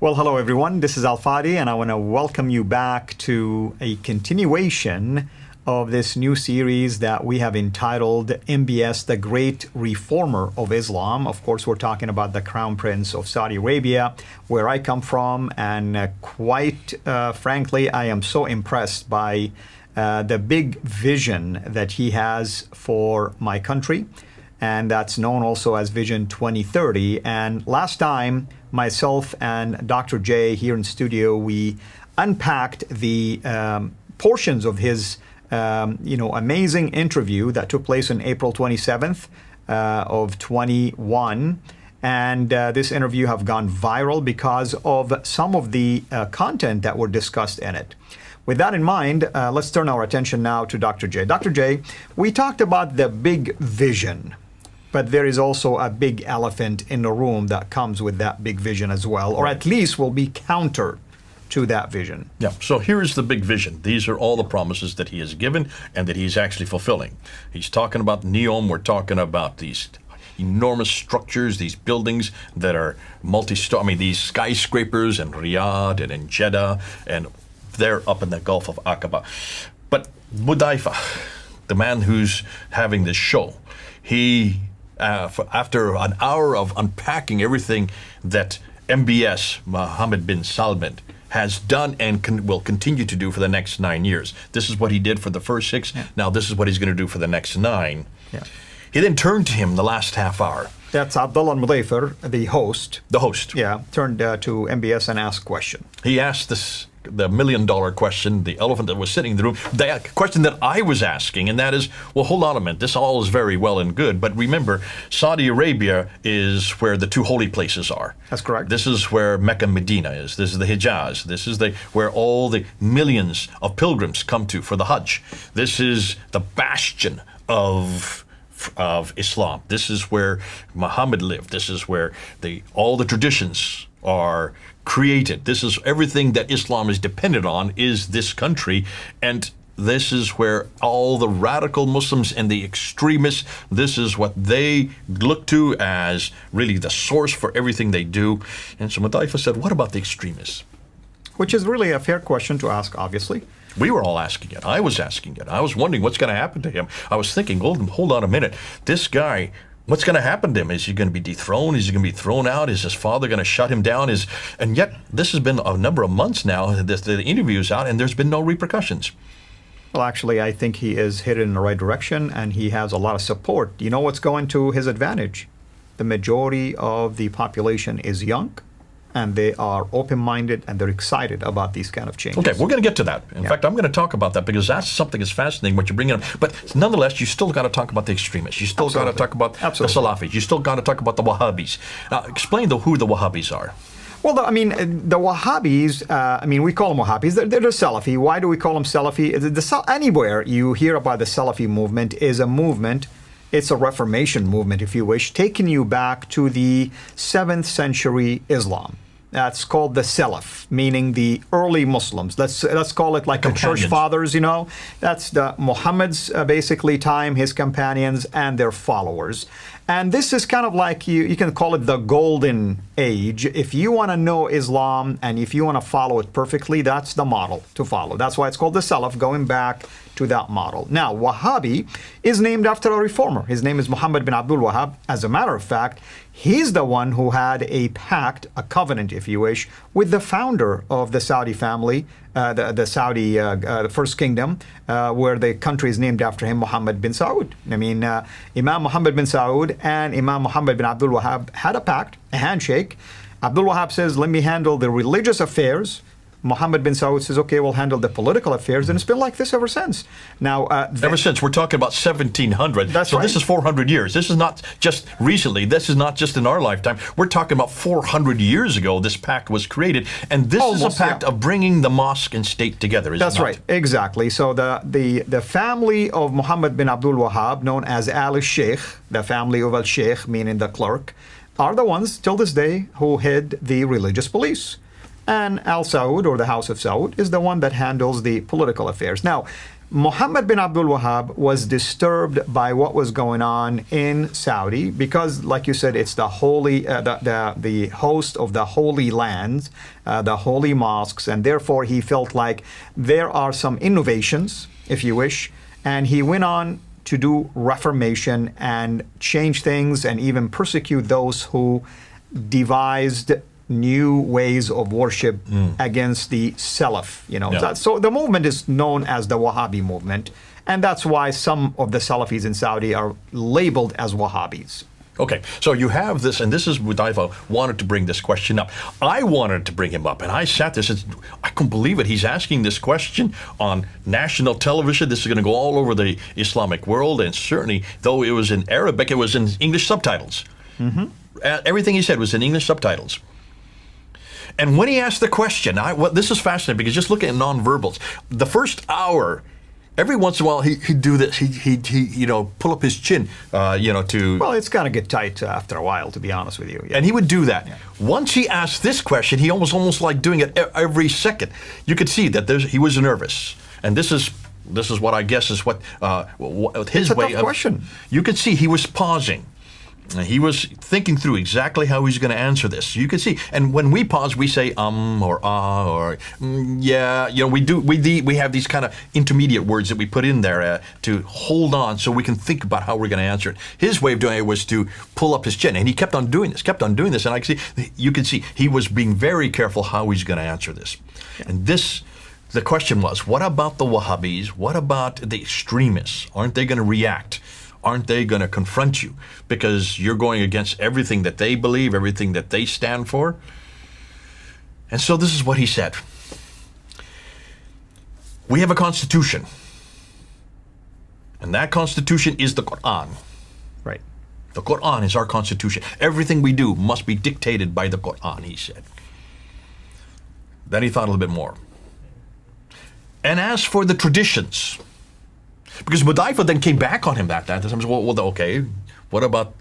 Well, hello everyone. This is Al-Fadi, and I want to welcome you back to a continuation of this new series that we have entitled MBS, the Great Reformer of Islam. Of course, we're talking about the Crown Prince of Saudi Arabia, where I come from, and quite frankly, I am so impressed by the big vision that he has for my country, and that's known also as Vision 2030. And last time, myself and Dr. J here in studio, we unpacked the portions of his amazing interview that took place on April 27th of 21. And this interview have gone viral because of some of the content that were discussed in it. With that in mind, let's turn our attention now to Dr. J. Dr. J, we talked about the big vision, but there is also a big elephant in the room that comes with that big vision as well, or at least will be counter to that vision. Yeah, so here is the big vision. These are all the promises that he has given and that he's actually fulfilling. He's talking about NEOM. We're talking about these enormous structures, these buildings that are multi-story. I mean, these skyscrapers in Riyadh and in Jeddah, and they're up in the Gulf of Aqaba. But Budaifa, the man who's having this show, he after an hour of unpacking everything that MBS, Mohammed bin Salman, has done and will continue to do for the next 9 years. This is what he did for the first 6. Yeah. Now this is what he's going to do for the next 9. Yeah. He then turned to him the last half hour. That's Abdullah Mudayfir, the host. The host. Yeah, turned to MBS and asked a question. He asked the $1 million question, the elephant that was sitting in the room, the question that I was asking, and that is, well, hold on a minute, this all is very well and good, but remember, Saudi Arabia is where the 2 holy places are. That's correct. This is where Mecca and Medina is. This is the Hijaz. This is where all the millions of pilgrims come to for the Hajj. This is the bastion of Islam. This is where Muhammad lived. This is where all the traditions are created. This is everything that Islam is dependent on, is this country, and this is where all the radical Muslims and the extremists, this is what they look to as really the source for everything they do. And so Mudaifa said, what about the extremists? Which is really a fair question to ask, obviously. We were all asking it. I was asking it. I was wondering what's going to happen to him. I was thinking, hold on a minute. This guy, what's going to happen to him? Is he going to be dethroned? Is he going to be thrown out? Is his father going to shut him down? And yet, this has been a number of months now, the interview's out, and there's been no repercussions. Well, actually, I think he is headed in the right direction, and he has a lot of support. You know what's going to his advantage? The majority of the population is young, and they are open-minded, and they're excited about these kind of changes. Okay, we're going to get to that. In fact, I'm going to talk about that because that's something that's fascinating, what you're bringing up. But nonetheless, you still got to talk about the extremists. You still got to talk about the Salafis. You still got to talk about the Wahhabis. Now, explain who the Wahhabis are. Well, the Wahhabis, we call them Wahhabis. They're Salafi. Why do we call them Salafi? Anywhere you hear about the Salafi movement is a movement. It's a Reformation movement, if you wish, taking you back to the 7th century Islam. That's called the Salaf, meaning the early Muslims. Let's call it like the church fathers, you know. That's the Muhammad's basically time, his companions and their followers. And this is kind of like, you can call it the golden age. If you want to know Islam and if you want to follow it perfectly, that's the model to follow. That's why it's called the Salaf, going back to that model. Now, Wahhabi is named after a reformer. His name is Muhammad bin Abdul Wahhab. As a matter of fact, he's the one who had a pact, a covenant, if you wish, with the founder of the Saudi family, the First Kingdom, where the country is named after him, Muhammad bin Saud. Imam Muhammad bin Saud and Imam Muhammad bin Abdul Wahhab had a pact, a handshake. Abdul Wahhab says, let me handle the religious affairs. Muhammad bin Saud says, okay, we'll handle the political affairs, and it's been like this ever since. Now, ever since, we're talking about 1700. That's so right. This is 400 years. This is not just recently. This is not just in our lifetime. We're talking about 400 years ago this pact was created, and this is a pact of bringing the mosque and state together, is it not? That's right, exactly. So the family of Muhammad bin Abdul Wahhab, known as al-Sheikh, the family of al-Sheikh, meaning the clerk, are the ones, till this day, who head the religious police. And Al Saud, or the House of Saud, is the one that handles the political affairs. Now, Muhammad bin Abdul Wahhab was disturbed by what was going on in Saudi because, like you said, it's the holy, the host of the holy lands, the holy mosques, and therefore he felt like there are some innovations, if you wish, and he went on to do reformation and change things and even persecute those who devised new ways of worship against the Salaf. So the movement is known as the Wahhabi movement, and that's why some of the Salafis in Saudi are labeled as Wahhabis. Okay, so you have this, and this is what I wanted to bring this question up. I wanted to bring him up, and I sat there and said, I couldn't believe it. He's asking this question on national television. This is going to go all over the Islamic world, and certainly, though it was in Arabic, it was in English subtitles. Everything he said was in English subtitles. And when he asked the question, this is fascinating because just look at nonverbals. The first hour, every once in a while he'd do this. He'd pull up his chin, to. Well, it's got to get tight after a while, to be honest with you. Yeah. And he would do that. Yeah. Once he asked this question, he almost like doing it every second. You could see that he was nervous, and this is what I guess is what his way of question. You could see he was pausing. He was thinking through exactly how he's going to answer this. You can see, and when we pause, we say or or yeah. We have these kind of intermediate words that we put in there to hold on, so we can think about how we're going to answer it. His way of doing it was to pull up his chin, and he kept on doing this, and you can see he was being very careful how he's going to answer this. Yeah. And the question was, what about the Wahhabis? What about the extremists? Aren't they going to react? Aren't they going to confront you because you're going against everything that they believe, everything that they stand for? And so this is what he said. We have a constitution, and that constitution is the Quran. Right. The Quran is our constitution. Everything we do must be dictated by the Quran, he said. Then he thought a little bit more. And as for the traditions, because Hudayfa then came back on him that time. Okay, what about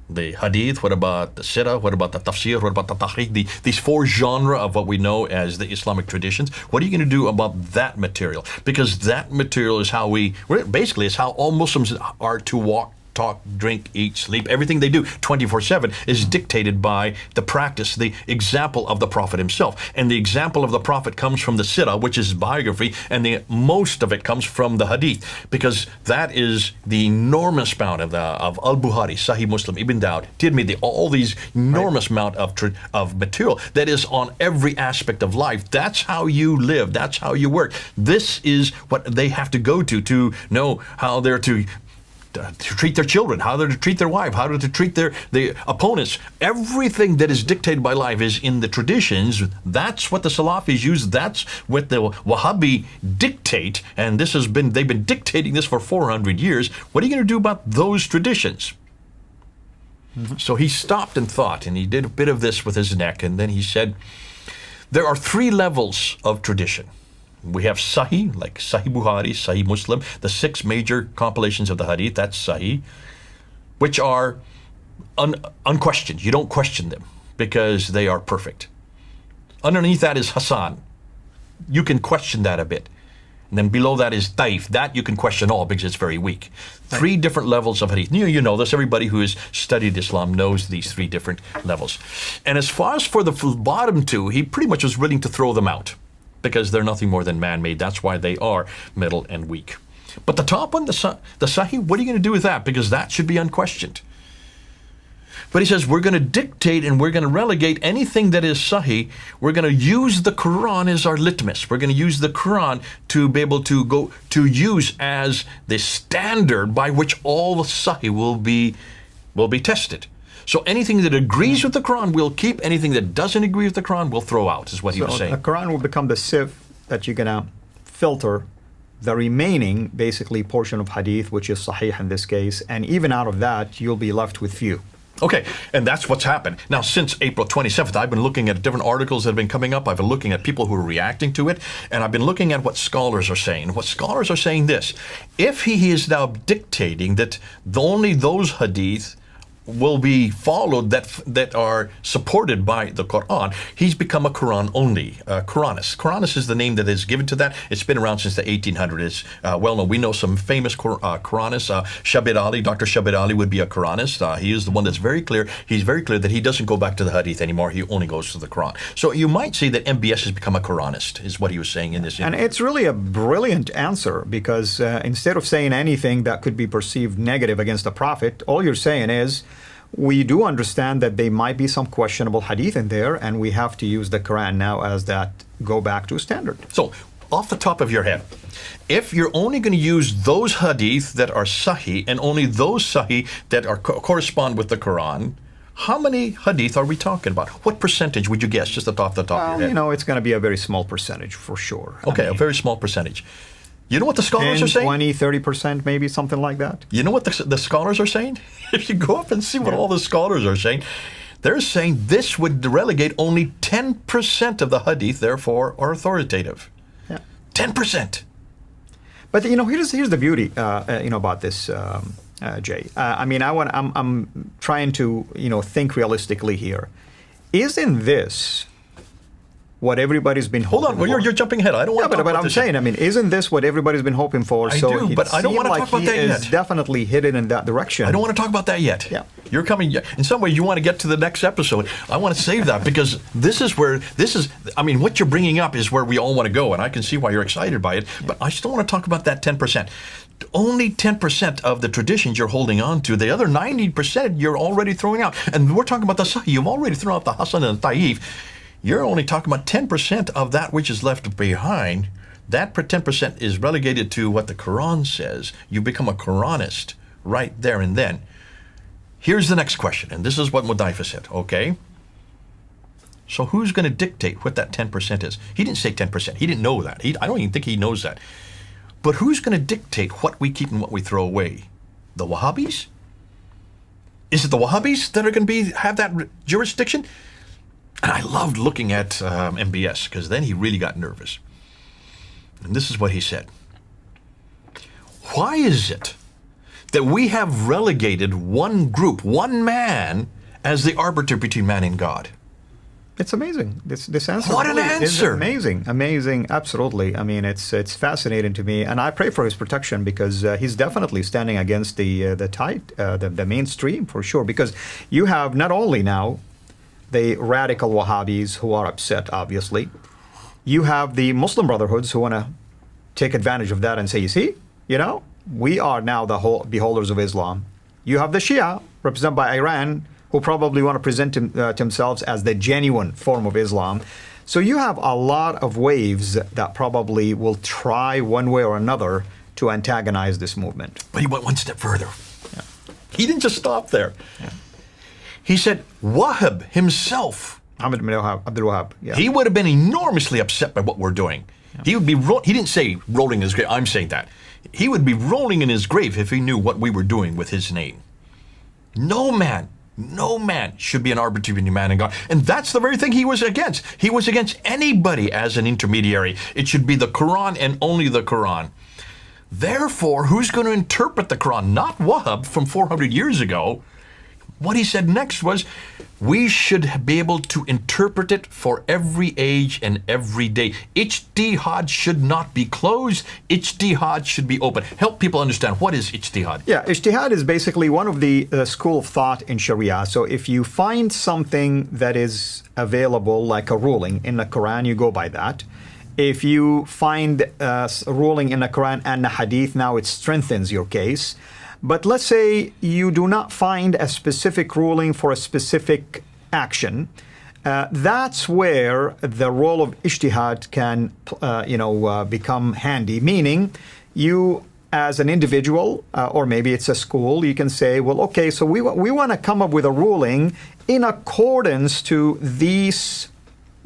the hadith? What about the sirah? What about the tafsir? What about the tahqiq? These four genres of what we know as the Islamic traditions. What are you going to do about that material? Because that material is basically it's how all Muslims are to walk, talk, drink, eat, sleep. Everything they do 24/7 is dictated by the practice, the example of the Prophet himself. And the example of the Prophet comes from the sirah, which is biography, and most of it comes from the hadith, because that is the enormous amount of Al-Bukhari, Sahih Muslim, Ibn Dawud, Tirmidhi, all these enormous amount of material that is on every aspect of life. That's how you live. That's how you work. This is what they have to go to know how they're to treat their children, how they're to treat their wife, how they're to treat their opponents. Everything that is dictated by life is in the traditions. That's what the Salafis use. That's what the Wahhabi dictate. And they've been dictating this for 400 years. What are you going to do about those traditions? So he stopped and thought, and he did a bit of this with his neck, and then he said, there are 3 levels of tradition. We have Sahih, like Sahih Bukhari, Sahih Muslim, the 6 major compilations of the Hadith, that's Sahih, which are unquestioned. You don't question them because they are perfect. Underneath that is Hasan. You can question that a bit. And then below that is Daif. That you can question all because it's very weak. 3 different levels of Hadith. You know this. Everybody who has studied Islam knows these 3 different levels. And as far as for the bottom 2, he pretty much was willing to throw them out, because they're nothing more than man-made. That's why they are middle and weak. But the top one, the Sahih, what are you going to do with that? Because that should be unquestioned. But he says, we're going to dictate and we're going to relegate anything that is Sahih. We're going to use the Quran as our litmus. We're going to use the Quran to be able to use as the standard by which all the Sahih will be tested. So anything that agrees with the Quran, we'll keep. Anything that doesn't agree with the Quran, we'll throw out, is what he was saying. The Quran will become the sieve that you're going to filter the remaining, basically, portion of Hadith, which is Sahih in this case. And even out of that, you'll be left with few. Okay, and that's what's happened. Now, since April 27th, I've been looking at different articles that have been coming up. I've been looking at people who are reacting to it, and I've been looking at what scholars are saying. What scholars are saying this: if he is now dictating that only those hadith will be followed that are supported by the Quran, he's become a Quran only, Quranist. Quranist is the name that is given to that. It's been around since the 1800s. Well known. We know some famous Quranists. Shabir Ali, Dr. Shabir Ali would be a Quranist. He is the one that's very clear. He's very clear that he doesn't go back to the Hadith anymore. He only goes to the Quran. So you might say that MBS has become a Quranist, is what he was saying in this interview. And it's really a brilliant answer, because instead of saying anything that could be perceived negative against the Prophet, all you're saying is, we do understand that there might be some questionable hadith in there, and we have to use the Quran now as that go back to standard. So, off the top of your head, if you're only going to use those hadith that are sahih, and only those sahih that are correspond with the Quran, how many hadith are we talking about? What percentage would you guess, just off the top of your head? You know, it's going to be a very small percentage for sure. Okay, a very small percentage. You know what the scholars 10, are saying? 20, 30%, maybe something like that. You know what the scholars are saying? If you go up and see what all the scholars are saying, they're saying this would relegate only 10% of the hadith, therefore, are authoritative. Yeah. 10%. But you know, here's the beauty, you know, about this, Jay. I mean, I'm trying to think realistically here. Isn't this what everybody's been hoping for? Hold on, well, you're jumping ahead. I don't want to talk about this. But I'm saying, I mean, isn't this what everybody's been hoping for? I do, but I don't want to talk about that yet. He's definitely headed in that direction. I don't want to talk about that yet. Yeah. You're coming, in some ways you want to get to the next episode. I want to save that, because I mean, what you're bringing up is where we all want to go, and I can see why you're excited by it, but I still want to talk about that 10%. Only 10% of the traditions you're holding on to. The other 90% you're already throwing out. And we're talking about the Sahih. You've already thrown out the Hasan and the Taif. You're only talking about 10% of that which is left behind. That 10% is relegated to what the Quran says. You become a Quranist right there and then. Here's the next question, and this is what Mudaifa said, okay? So who's going to dictate what that 10% is? He didn't say 10%. He didn't know that. I don't even think he knows that. But who's going to dictate what we keep and what we throw away? The Wahhabis? Is it the Wahhabis that are going to have that jurisdiction? And I loved looking at MBS, because then he really got nervous. And this is what he said. Why is it that we have relegated one group, one man, as the arbiter between man and God? It's amazing. This answer. What an answer! Amazing, amazing, absolutely. I mean, it's fascinating to me, and I pray for his protection, because he's definitely standing against the tide, the mainstream for sure. Because you have not only now the radical Wahhabis who are upset, obviously. You have the Muslim Brotherhoods who want to take advantage of that and say, you see, we are now the beholders of Islam. You have the Shia, represented by Iran, who probably want to present themselves as the genuine form of Islam. So you have a lot of waves that probably will try one way or another to antagonize this movement. But he went one step further. Yeah. He didn't just stop there. Yeah. He said Wahhab himself, Abdul Wahhab, yeah. He would have been enormously upset by what we're doing. Yeah. He would be, he didn't say rolling in his grave, I'm saying that. He would be rolling in his grave if he knew what we were doing with his name. No man should be an arbiter between man and God. And that's the very thing he was against. He was against anybody as an intermediary. It should be the Quran and only the Quran. Therefore, who's going to interpret the Quran? Not Wahhab from 400 years ago. What he said next was, we should be able to interpret it for every age and every day. Ijtihad should not be closed. Ijtihad should be open. Help people understand, what is ijtihad? Yeah, ijtihad is basically one of the school of thought in Sharia. So if you find something that is available, like a ruling in the Quran, you go by that. If you find a ruling in the Quran and the Hadith, now it strengthens your case. But let's say you do not find a specific ruling for a specific action. That's where the role of ijtihad can, become handy. Meaning, you as an individual, or maybe it's a school, you can say, well, okay, so we want to come up with a ruling in accordance to these,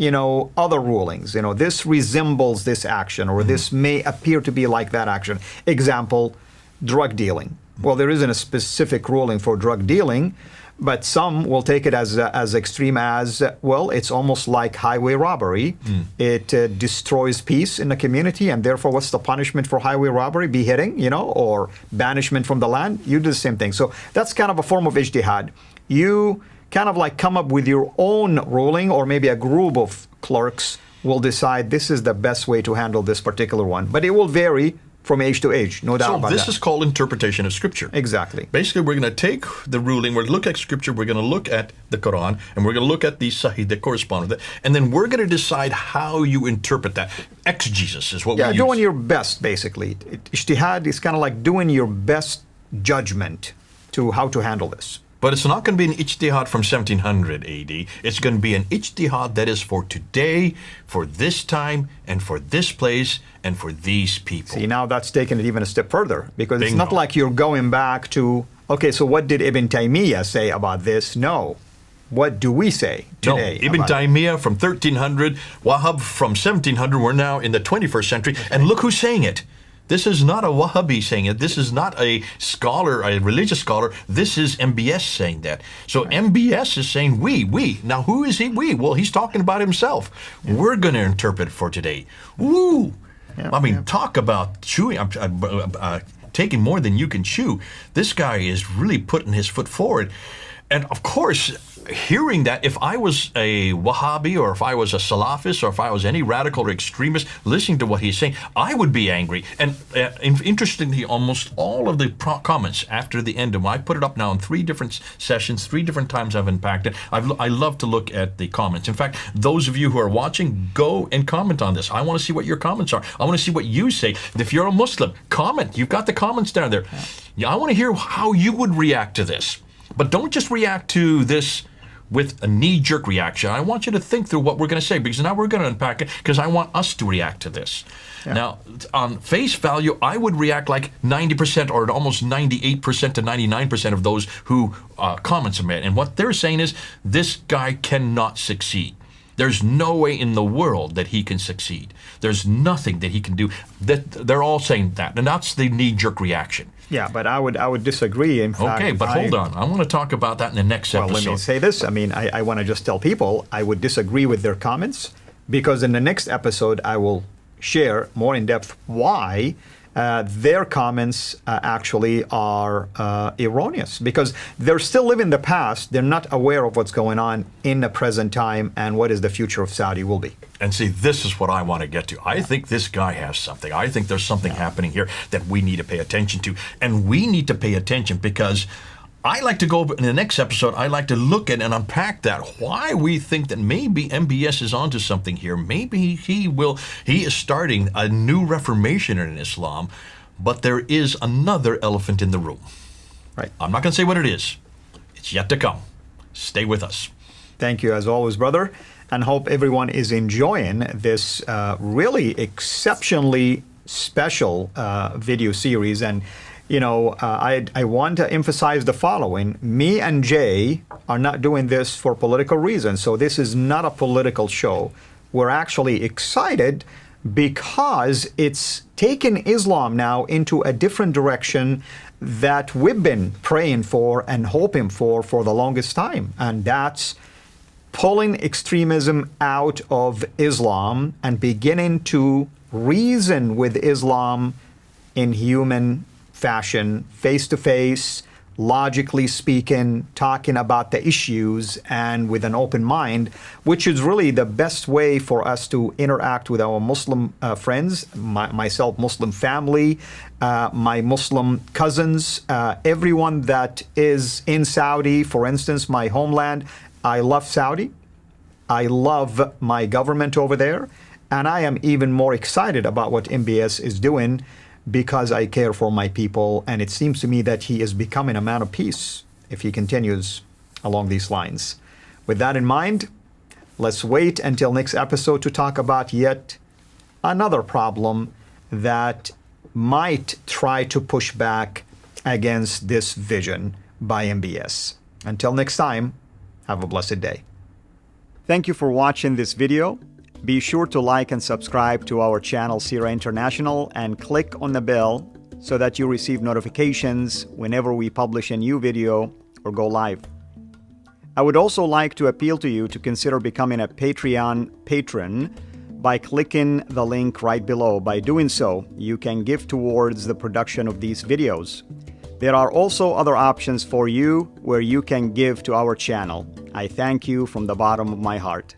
other rulings. This resembles this action, or this may appear to be like that action. Example, drug dealing. Well, there isn't a specific ruling for drug dealing, but some will take it as extreme as, well, it's almost like highway robbery. It destroys peace in the community, and therefore, what's the punishment for highway robbery? Beheading, or banishment from the land? You do the same thing. So that's kind of a form of ijtihad. You kind of like come up with your own ruling, or maybe a group of clerks will decide this is the best way to handle this particular one. But it will vary from age to age, no doubt about that. So this is called interpretation of Scripture. Exactly. Basically, we're going to take the ruling, we're going to look at Scripture, we're going to look at the Quran, and we're going to look at the Sahih that correspond with it, and then we're going to decide how you interpret that. Exegesis is what we use. Yeah, doing your best, basically. Ijtihad is kind of like doing your best judgment to how to handle this. But it's not going to be an ijtihad from 1700 AD. It's going to be an ijtihad that is for today, for this time, and for this place, and for these people. See, now that's taking it even a step further, because Bingo. It's not like you're going back to, okay, so what did Ibn Taymiyyah say about this? No. What do we say today? No, Ibn Taymiyyah from 1300, Wahhab from 1700, we're now in the 21st century, and look who's saying it. This is not a Wahhabi saying it. This is not a scholar, a religious scholar. This is MBS saying that. So MBS is saying we. Now, who is he we? Well, he's talking about himself. Yeah. We're going to interpret it for today. Woo! Yeah, I mean, talk about chewing, taking more than you can chew. This guy is really putting his foot forward. And of course, hearing that, if I was a Wahhabi or if I was a Salafist or if I was any radical or extremist listening to what he's saying, I would be angry. And interestingly, almost all of the comments after the end of it, I put it up now in 3 different sessions, 3 different times I've unpacked it. I love to look at the comments. In fact, those of you who are watching, go and comment on this. I want to see what your comments are. I want to see what you say. If you're a Muslim, comment. You've got the comments down there. Yeah, I want to hear how you would react to this. But don't just react to this with a knee-jerk reaction. I want you to think through what we're going to say, because now we're going to unpack it, because I want us to react to this. Yeah. Now, on face value, I would react like 90% or almost 98% to 99% of those who comments are made. And what they're saying is, this guy cannot succeed. There's no way in the world that he can succeed. There's nothing that he can do. That they're all saying that, and that's the knee-jerk reaction. Yeah, but I would disagree. In fact, okay, but hold on. I want to talk about that in the next episode. Well, let me say this. I mean, I want to just tell people I would disagree with their comments, because in the next episode I will share more in depth why their comments actually are erroneous, because they're still living the past. They're not aware of what's going on in the present time and what is the future of Saudi will be. And see, this is what I want to get to. I think this guy has something. I think there's something happening here that we need to pay attention to. And we need to pay attention because I like to go in the next episode, I like to look at and unpack that, why we think that maybe MBS is onto something here. Maybe he is starting a new reformation in Islam, but there is another elephant in the room. Right. I'm not going to say what it is. It's yet to come. Stay with us. Thank you as always, brother, and hope everyone is enjoying this really exceptionally special video series. And I want to emphasize the following. Me and Jay are not doing this for political reasons. So this is not a political show. We're actually excited because it's taken Islam now into a different direction that we've been praying for and hoping for the longest time. And that's pulling extremism out of Islam and beginning to reason with Islam in human fashion, face-to-face, logically speaking, talking about the issues and with an open mind, which is really the best way for us to interact with our Muslim friends, myself, Muslim family, my Muslim cousins, everyone that is in Saudi, for instance, my homeland. I love Saudi. I love my government over there. And I am even more excited about what MBS is doing because I care for my people. And it seems to me that he is becoming a man of peace if he continues along these lines. With that in mind, let's wait until next episode to talk about yet another problem that might try to push back against this vision by MBS. Until next time, have a blessed day. Thank you for watching this video. Be sure to like and subscribe to our channel, Sira International, and click on the bell so that you receive notifications whenever we publish a new video or go live. I would also like to appeal to you to consider becoming a Patreon patron by clicking the link right below. By doing so, you can give towards the production of these videos. There are also other options for you where you can give to our channel. I thank you from the bottom of my heart.